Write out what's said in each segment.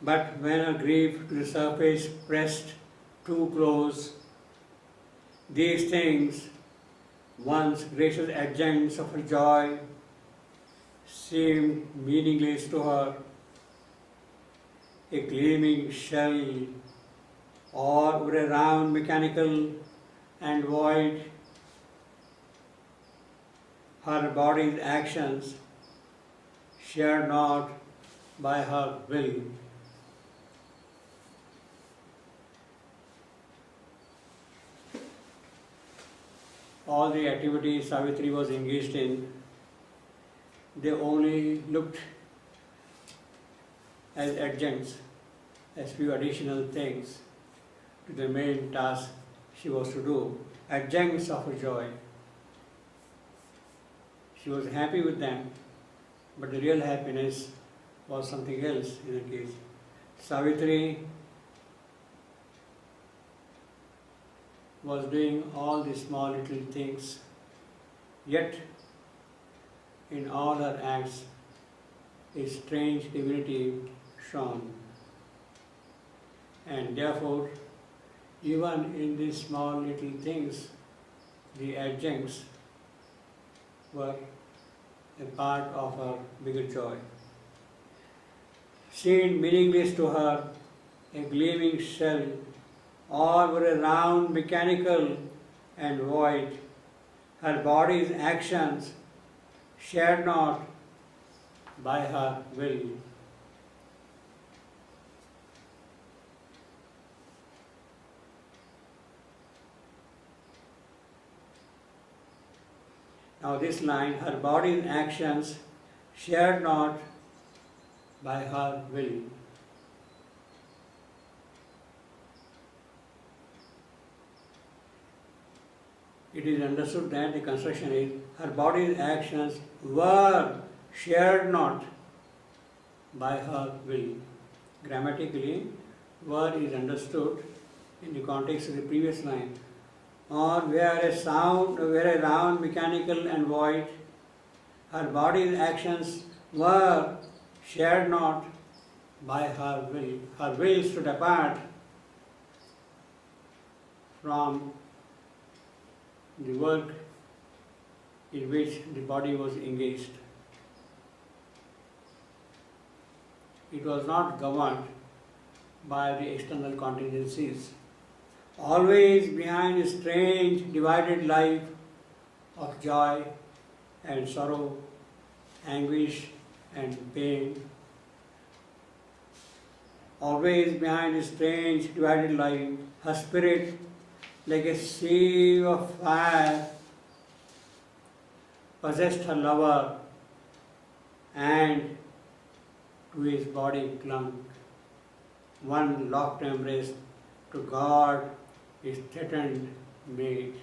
But when her grief to the surface pressed too close, these things, once gracious adjuncts of her joy, seemed meaningless to her, a gleaming shell, or a round mechanical and void, her body's actions, shared not by her will. All the activities Savitri was engaged in, they only looked as adjuncts, as few additional things to the main task she was to do, adjuncts of her joy. She was happy with them, but the real happiness was something else in her case. Savitri was doing all these small little things, yet in all her acts a strange divinity shone. And therefore, even in these small little things, the adjuncts were a part of her bigger joy. Seemed meaningless to her, a gleaming shell, or a round, mechanical and void, her body's actions shared not by her will. Now this line, her body's actions shared not by her will. It is understood that the construction is, her body's actions were shared not by her will. Grammatically, were is understood in the context of the previous line. Or where a round, mechanical and void, her body's actions were shared not by her will. Her will stood apart from the work in which the body was engaged. It was not governed by the external contingencies. Always behind a strange divided life of joy and sorrow, anguish and pain. Always behind a strange divided life, her spirit, like a sea of fire, possessed her lover and to his body clung. One locked embrace to guard his threatened mate.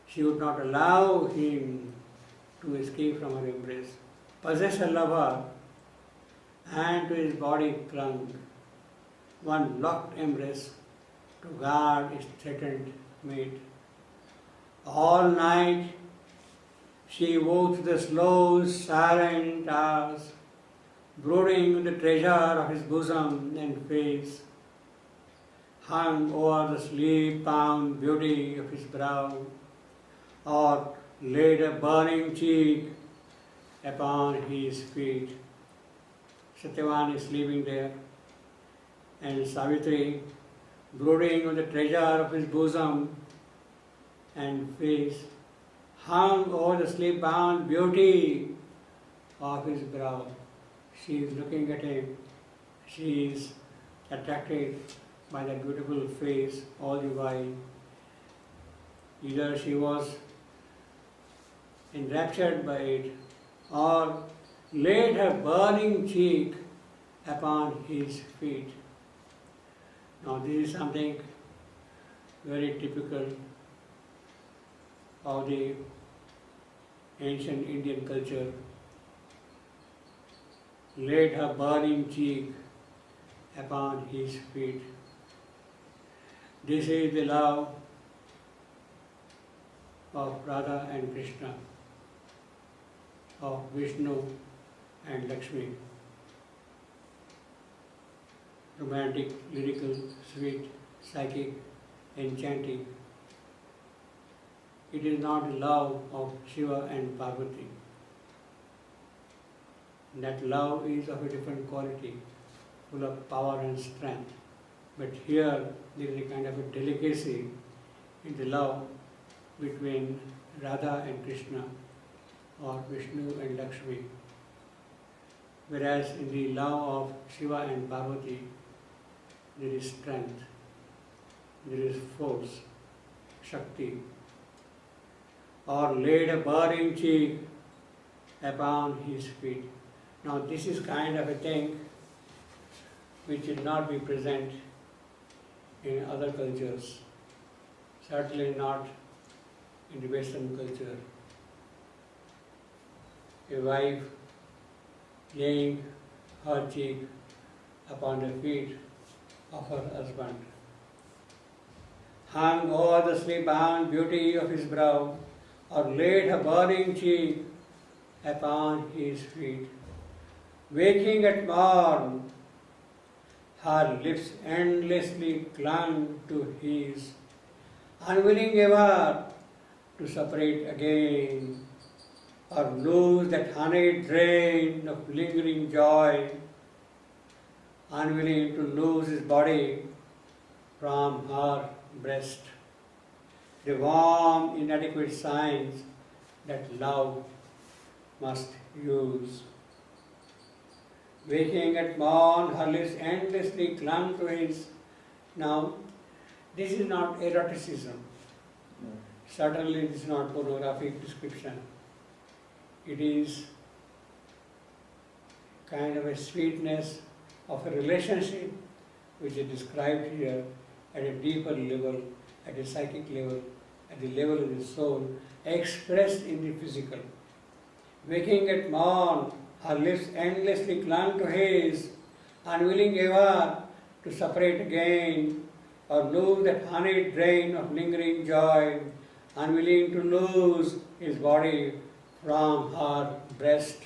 She would not allow him to escape from her embrace. Possessed her lover and to his body clung. One locked embrace to guard his threatened mate. All night she woke to the slow, silent hours, brooding the treasure of his bosom and face, hung over the sleep-bound beauty of his brow, or laid a burning cheek upon his feet. Satyavan is sleeping there, and Savitri, brooding on the treasure of his bosom and face, hung over the sleep-bound beauty of his brow. She is looking at him. She is attracted by that beautiful face all the while. Either she was enraptured by it or laid her burning cheek upon his feet. Now this is something very typical of the ancient Indian culture. Laid her burning cheek upon his feet. This is the love of Radha and Krishna, of Vishnu and Lakshmi. romantic, lyrical, sweet, psychic, enchanting. It is not love of Shiva and Parvati. That love is of a different quality, full of power and strength. But here there is a kind of a delicacy in the love between Radha and Krishna, or Vishnu and Lakshmi. Whereas in the love of Shiva and Parvati, there is strength, there is force, Shakti. Or laid a burning cheek upon his feet. Now this is kind of a thing which will not be present in other cultures, certainly not in the Western culture. A wife laying her cheek upon the feet of her husband, hung over the sleep-bound beauty of his brow, or laid her burning cheek upon his feet. Waking at morn, her lips endlessly clung to his, unwilling ever to separate again, or lose that honeyed drain of lingering joy, unwilling to lose his body from her breast. The warm, inadequate signs that love must use. Waking at morn, her lips endlessly clung to his. Now, this is not eroticism. Certainly, this is not pornographic description. It is kind of a sweetness of a relationship which is described here at a deeper level, at a psychic level, at the level of the soul, expressed in the physical. Waking at morn, her lips endlessly clung to his, unwilling ever to separate again, or lose that honeyed drain of lingering joy, unwilling to lose his body from her breast.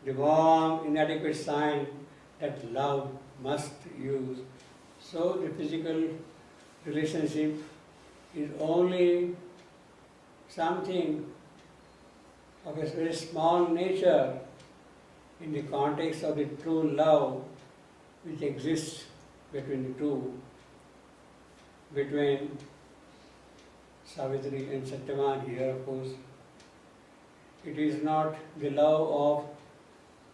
The warm, inadequate sign that love must use. So the physical relationship is only something of a very small nature in the context of the true love which exists between the two, between Savitri and Satyavan here, of course. It is not the love of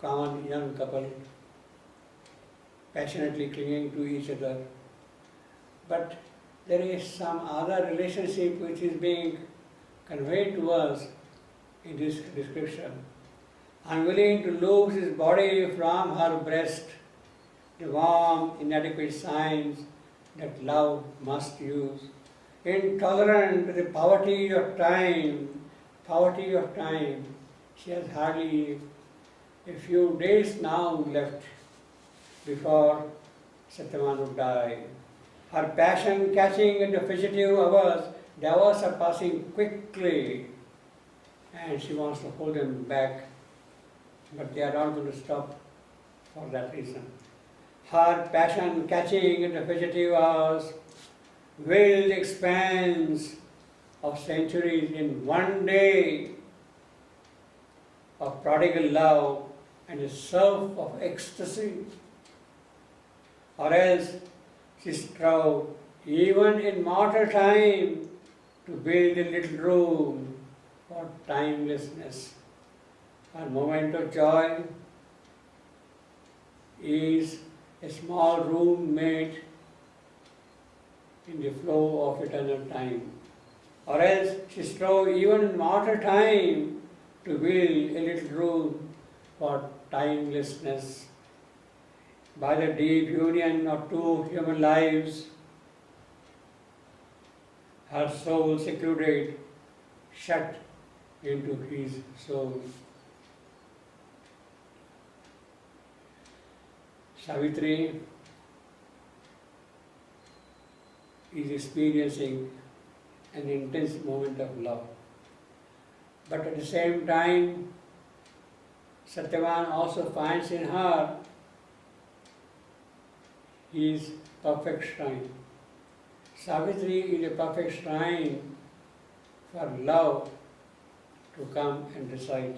common young couple passionately clinging to each other, but there is some other relationship which is being conveyed to us in this description. Unwilling to lose his body from her breast, the warm, inadequate signs that love must use. Intolerant to the poverty of time, she has hardly a few days now left before Satyavan would die. Her passion catching at the fugitive hours, the hours are passing quickly, and she wants to hold them back, but they are not going to stop for that reason. Her passion catching at the fugitive hours, will the expanse of centuries in one day of prodigal love and a surf of ecstasy, or else she strove even in mortal time to build a little room for timelessness. Her moment of joy is a small room made in the flow of eternal time. Or else she strove even in mortal time to build a little room for timelessness. By the deep union of two human lives, her soul secluded, shut into his soul. Savitri is experiencing an intense moment of love. But at the same time, Satyavan also finds in her is perfect shrine. Savitri is a perfect shrine for love to come and reside.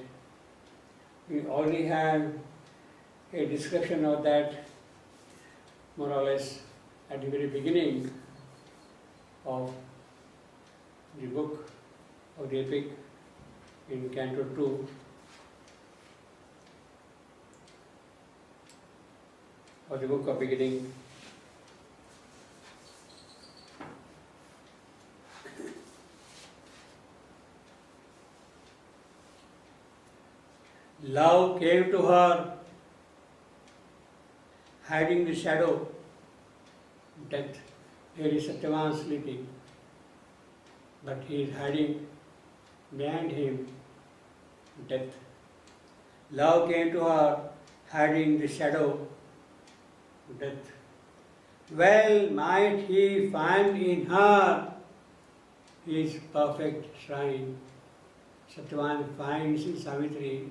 We already have a description of that more or less at the very beginning of the book of the epic in Canto 2. Of the book of beginning. Love came to her, hiding the shadow, death. Here is Satyavan sleeping, but he is hiding behind him, death. Love came to her, hiding the shadow, death. Well might he find in her his perfect shrine. Satyavan finds in Savitri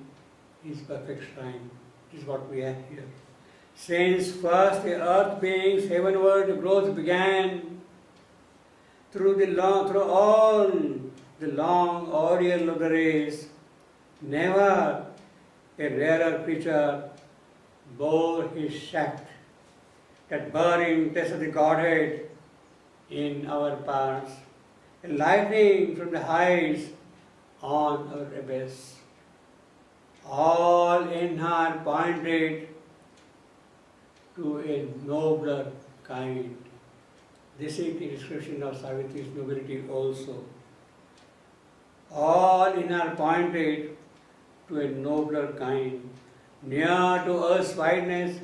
his perfect shrine. This is what we have here. Since first the earth beings heavenward growth began, through all the long ordeal of the race, never a rarer creature bore his shaft, that burning test of the Godhead in our parts, enlightening from the heights on our abyss. All in her pointed to a nobler kind. This is the description of Savitri's nobility also. All in her pointed to a nobler kind, near to earth's wideness,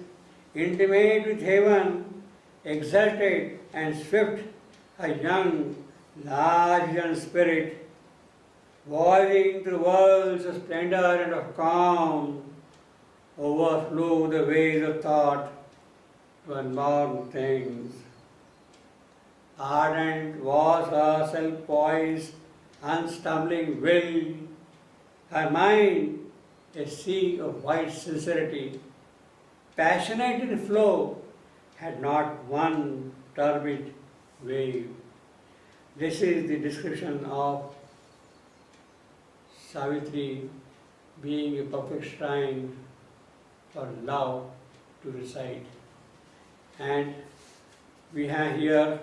intimate with heaven, exalted and swift, a young, large young spirit, voyaging through worlds of splendor and of calm, overflew the waves of thought to unborn things. Ardent was her self-poised, unstumbling will, her mind a sea of white sincerity, passionate in flow, had not one turbid wave. This is the description of Savitri being a perfect shrine for love to reside. And we have here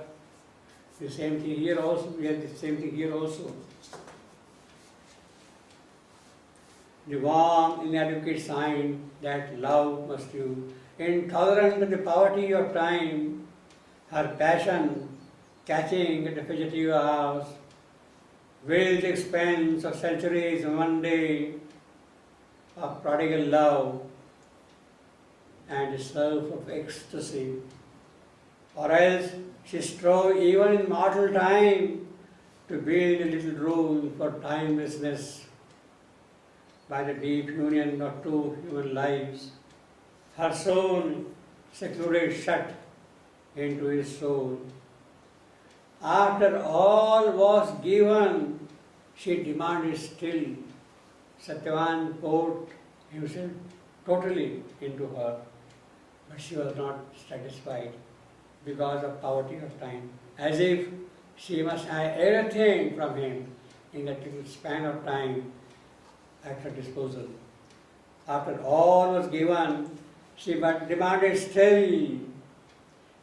the same thing here also. We have the same thing here also. The warm, inadequate sign that love must do. Intolerant of the poverty of time, her passion catching at the fugitive hours, will the expense of centuries in one day of prodigal love and a self of ecstasy. Or else she strove even in mortal time to build a little room for timelessness by the deep union of two human lives. Her soul secluded shut into his soul. After all was given, she demanded still. Satyavan poured himself totally into her, but she was not satisfied because of poverty of time, as if she must have everything from him in that little span of time at her disposal. After all was given, she but demanded still.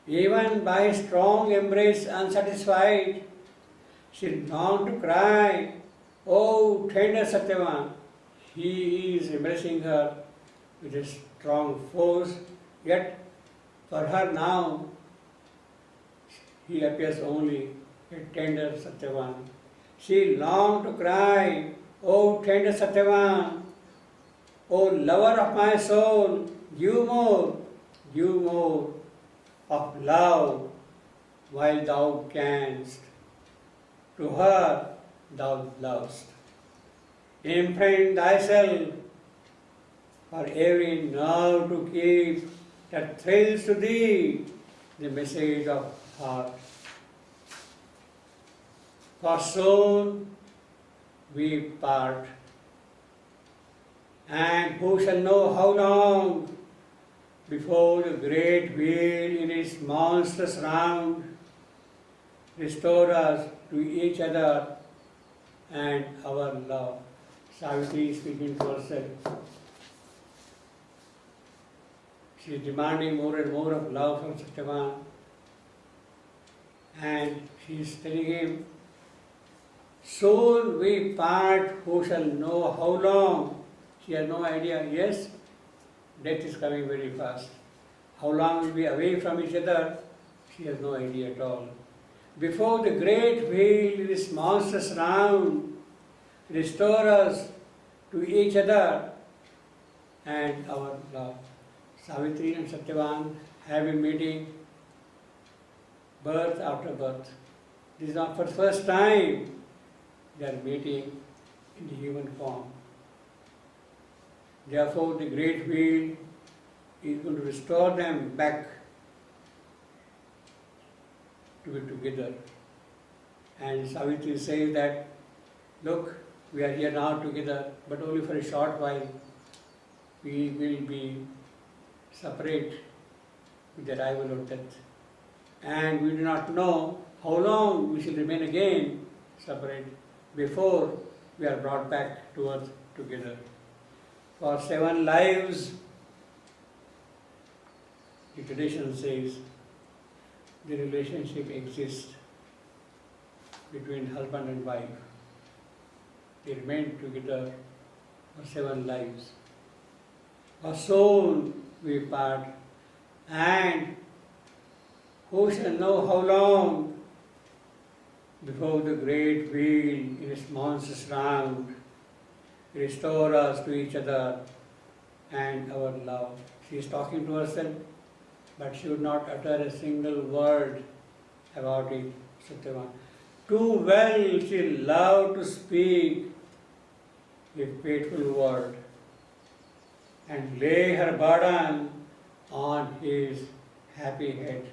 Even by his strong embrace unsatisfied, she longed to cry, "Oh, tender Satyavan!" He is embracing her with a strong force, yet for her now, he appears only a tender Satyavan. She longed to cry, "Oh, tender Satyavan! Oh, lover of my soul, give more of love while thou canst. To her thou lovest. Imprint thyself for every nerve to keep that thrills to thee the message of heart. For soon we part, and who shall know how long before the great wheel in its monstrous round, restore us to each other and our love. Savitri is speaking to herself. She is demanding more and more of love from Satyavan. And she is telling him, soon we part, who shall know how long? She has no idea. Yes, death is coming very fast. How long we'll be away from each other? She has no idea at all. Before the great wheel, this monstrous round, restore us to each other and our love. Savitri and Satyavan have been meeting birth after birth. This is not for the first time they are meeting in the human form. Therefore, the great wheel is going to restore them back to be together. And Savitri says that, look, we are here now together, but only for a short while. We will be separate with the arrival of death. And we do not know how long we shall remain again separate before we are brought back to earth together. For 7 lives, the tradition says, the relationship exists between husband and wife. They remain together for 7 lives. For soon we part, and who shall know how long before the great wheel in its monstrous round restore us to each other and our love. She is talking to herself, but she would not utter a single word about it, Satyavan. Too well she loved to speak a faithful word and lay her burden on his happy head.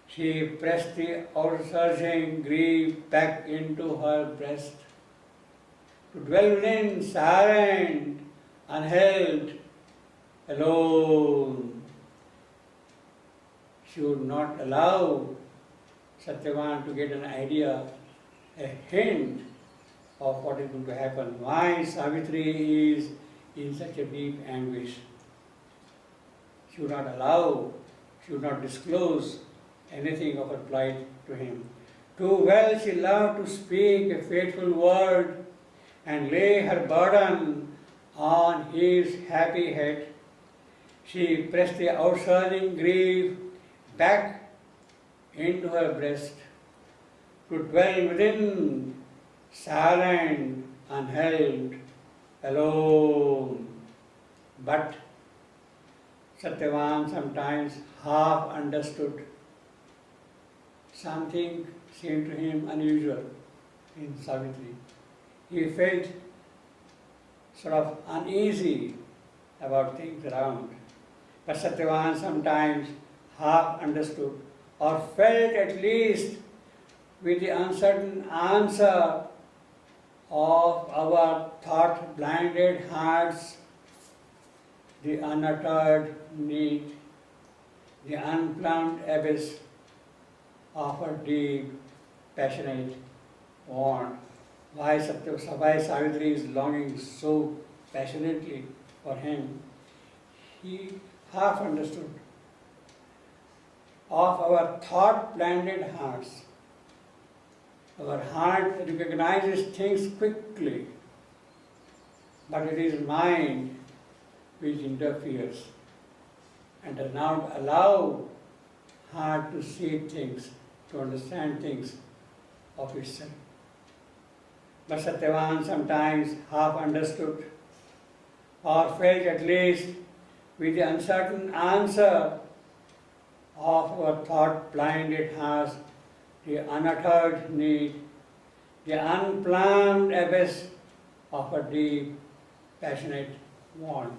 She pressed the outsurging grief back into her breast, to dwell within silent, unheld, alone. She would not allow Satyavan to get an idea, a hint of what is going to happen. Why Savitri is in such a deep anguish. She would not allow, she would not disclose anything of her plight to him. Too well she loved to speak a faithful word and lay her burden on his happy head. She pressed the outsurging grief back into her breast, to dwell within, silent, unheld, alone. But Satyavan sometimes half understood. Something seemed to him unusual in Savitri. He felt sort of uneasy about things around. But Satyavan sometimes half understood, or felt at least with the uncertain answer of our thought-blinded hearts, the unuttered need, the unplumbed abyss of a deep, passionate want. Why Savitri is longing so passionately for him? He half understood of our thought-blinded hearts. Our heart recognizes things quickly, but it is mind which interferes and does not allow heart to see things, to understand things of itself. But Satyavan sometimes half understood, or felt at least with the uncertain answer of our thought-blinded hearts, the unuttered need, the unplumbed abyss of a deep, passionate want.